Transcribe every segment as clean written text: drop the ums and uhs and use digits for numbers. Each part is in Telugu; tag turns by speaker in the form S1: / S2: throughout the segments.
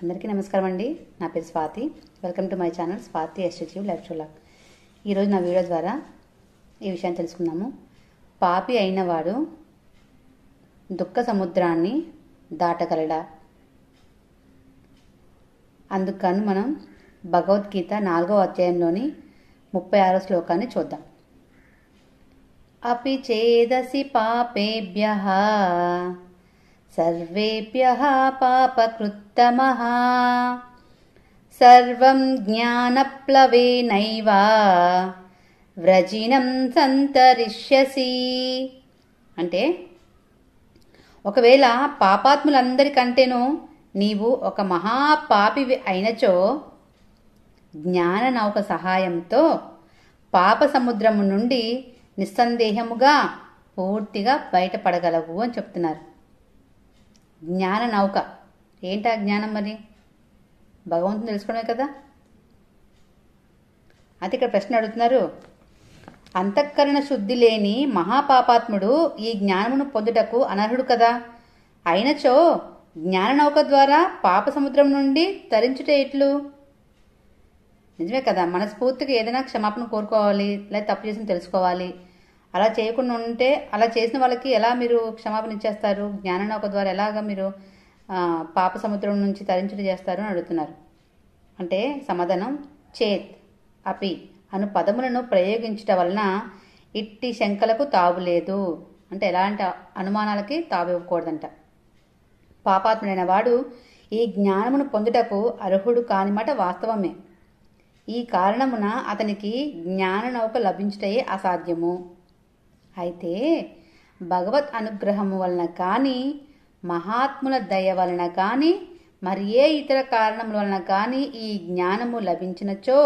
S1: అందరికీ నమస్కారం అండి. నా పేరు Swathi. Welcome to my channel Swathi aesthetic life show vlog. ఈరోజు నా వీడియో ద్వారా ఈ విషయాన్ని తెలుసుకుందాము. పాపి అయినవాడు దుఃఖ సముద్రాన్ని దాటగలడా? అందుకని మనం భగవద్గీత 4వ అధ్యాయంలోని 36వ శ్లోకాన్ని చూద్దాం. అపి చేదసి పాపేభ్యః సర్వేభ్యః పాపకృత్తమః సర్వం జ్ఞానప్లవేనైవ వ్రజినం సంతరిష్యసి. అంటే ఒకవేళ పాపాత్ములందరికంటేనూ నీవు ఒక మహాపాపివి అయినచో జ్ఞాన నౌక సహాయంతో పాప సముద్రము నుండి నిస్సందేహముగా పూర్తిగా బయటపడగలవు అని చెప్తున్నారు. జ్ఞాన నౌక ఏంటా జ్ఞానం? మరి భగవంతుని తెలుసుకోవడమే కదా. అయితే ఇక్కడ ప్రశ్న అడుగుతున్నారు, అంతఃకరణ శుద్ధి లేని మహాపాపాత్ముడు ఈ జ్ఞానమును పొందుటకు అనర్హుడు కదా. అయినచో జ్ఞాన నౌక ద్వారా పాప సముద్రం నుండి తరించుట ఎట్లు? నిజమే కదా. మనస్ఫూర్తిగా ఏదైనా క్షమాపణ కోరుకోవాలి, లేదా తప్పు చేసిన తెలుసుకోవాలి. అలా చేయకుండా ఉంటే అలా చేసిన వాళ్ళకి ఎలా మీరు క్షమాపణ ఇచ్చేస్తారు? జ్ఞాన నౌక ద్వారా ఎలాగా మీరు పాప సముద్రం నుంచి తరించుట చేస్తారు అని అడుగుతున్నారు. అంటే సమాధానం, చేత్ అపి అను పదములను ప్రయోగించట వలన ఇట్టి శంకలకు తావులేదు. అంటే ఎలాంటి అనుమానాలకి తావివ్వకూడదంట. పాపాత్ముడైన వాడు ఈ జ్ఞానమును పొందుటకు అర్హుడు కాని మాట వాస్తవమే. ఈ కారణమున అతనికి జ్ఞాన నౌక లభించుటయే అసాధ్యము. అయితే భగవత్ అనుగ్రహము వలన కానీ, మహాత్ముల దయ వలన కానీ, మరి ఏ ఇతర కారణముల వలన కానీ ఈ జ్ఞానము లభించినచో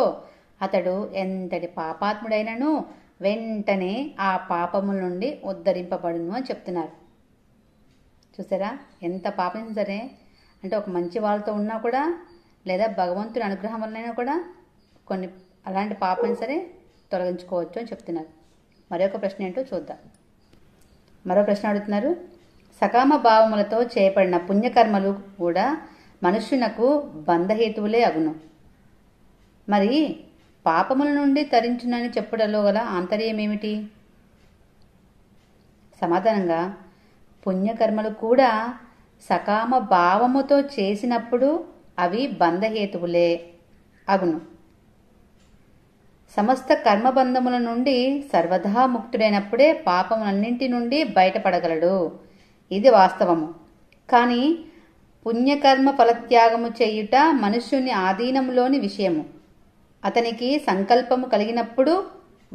S1: అతడు ఎంతటి పాపాత్ముడైనను వెంటనే ఆ పాపముల నుండి ఉద్ధరింపబడును అని చెప్తున్నారు. చూసారా, ఎంత పాపం సరే, అంటే ఒక మంచి వాళ్ళతో ఉన్నా కూడా, లేదా భగవంతుని అనుగ్రహం వలనైనా కూడా కొన్ని అలాంటి పాపం సరే తొలగించుకోవచ్చు అని చెప్తున్నారు. మరొక ప్రశ్న ఏంటో చూద్దాం. మరో ప్రశ్న అడుగుతున్నారు, సకామ భావములతో చేపడిన పుణ్యకర్మలు కూడా మనుష్యునకు బంధహేతువులే అగును. మరి పాపముల నుండి తరించునని చెప్పుటలో గల ఆంతర్యం ఏమిటి? సమాధానంగా, పుణ్యకర్మలు కూడా సకామ భావముతో చేసినప్పుడు అవి బంధహేతువులే అగును. సమస్త కర్మబంధముల నుండి సర్వదా ముక్తుడైనప్పుడే పాపములన్నింటి నుండి బయటపడగలడు. ఇది వాస్తవము. కానీ పుణ్యకర్మ ఫలత్యాగము చేయుట మనుష్యుని ఆధీనములోని విషయము. అతనికి సంకల్పము కలిగినప్పుడు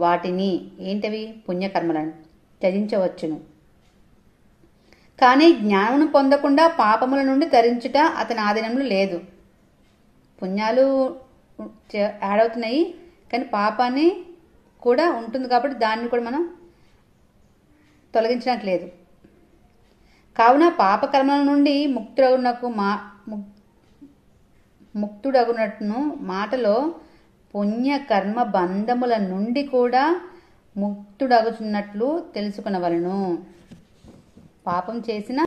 S1: వాటిని, ఏంటవి, పుణ్యకర్మలను త్యజించవచ్చును. కానీ జ్ఞానమును పొందకుండా పాపముల నుండి తరించుట అతని ఆధీనంలో లేదు. పుణ్యాలు యాడ్ అవుతున్నాయి, కానీ పాపాన్ని కూడా ఉంటుంది కాబట్టి దాన్ని కూడా మనం తొలగించడానికి లేదు. కావున పాపకర్మల నుండి ముక్తుడగునట్టును మాటలో పుణ్యకర్మ బంధముల నుండి కూడా ముక్తుడగుచున్నట్లు తెలుసుకునవలను. పాపం చేసిన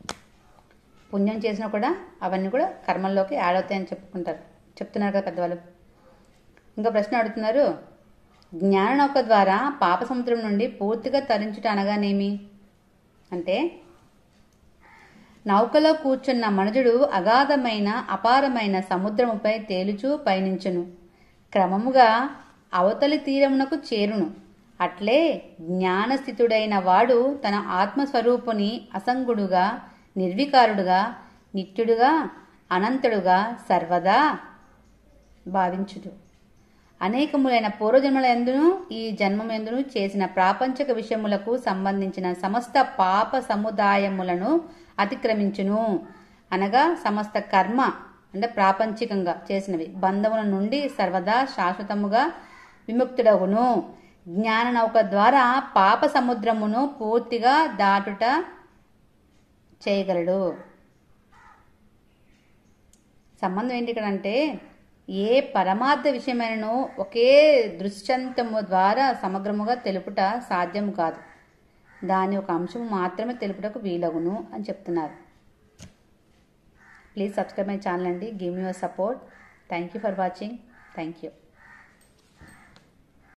S1: పుణ్యం చేసినా కూడా అవన్నీ కూడా కర్మల్లోకి యాడ్ అవుతాయని చెప్తున్నారు కదా పెద్దవాళ్ళు. ఇంకా ప్రశ్న అడుగుతున్నారు, జ్ఞాన నౌక ద్వారా పాప సముద్రం నుండి పూర్తిగా తరించుట అనగానేమి? అంటే నౌకలో కూర్చున్న మనుజుడు అగాధమైన అపారమైన సముద్రముపై తేలుచూ పయనించును. క్రమముగా అవతలి తీరమునకు చేరును. అట్లే జ్ఞానస్థితుడైన వాడు తన ఆత్మస్వరూపుని అసంగుడుగా, నిర్వికారుడుగా, నిత్యుడుగా, అనంతుడుగా సర్వదా భావించుడు. అనేకములైన పూర్వజన్మల యందును ఈ జన్మయందును చేసిన ప్రాపంచక విషయములకు సంబంధించిన సమస్త పాప సముదాయములను అతిక్రమించును. అనగా సమస్త కర్మ అంటే ప్రాపంచికంగా చేసినవి బంధముల నుండి సర్వదా శాశ్వతముగా విముక్తుడగును. జ్ఞాన నౌక ద్వారా పాప సముద్రమును పూర్తిగా దాటుట చేయగలడు. సంబంధం ఏంటి ఇక్కడ అంటే, ఏ పరమార్థ విషయమైనను ఒకే దృశ్యంతము ద్వారా సమగ్రముగా తెలుపుట సాధ్యము కాదు. దాని ఒక అంశము మాత్రమే తెలుపుటకు వీలగును అని చెప్తున్నారు. ప్లీజ్ సబ్స్క్రైబ్ మై ఛానల్ అండి. Give me your support. Thank you for watching. Thank you.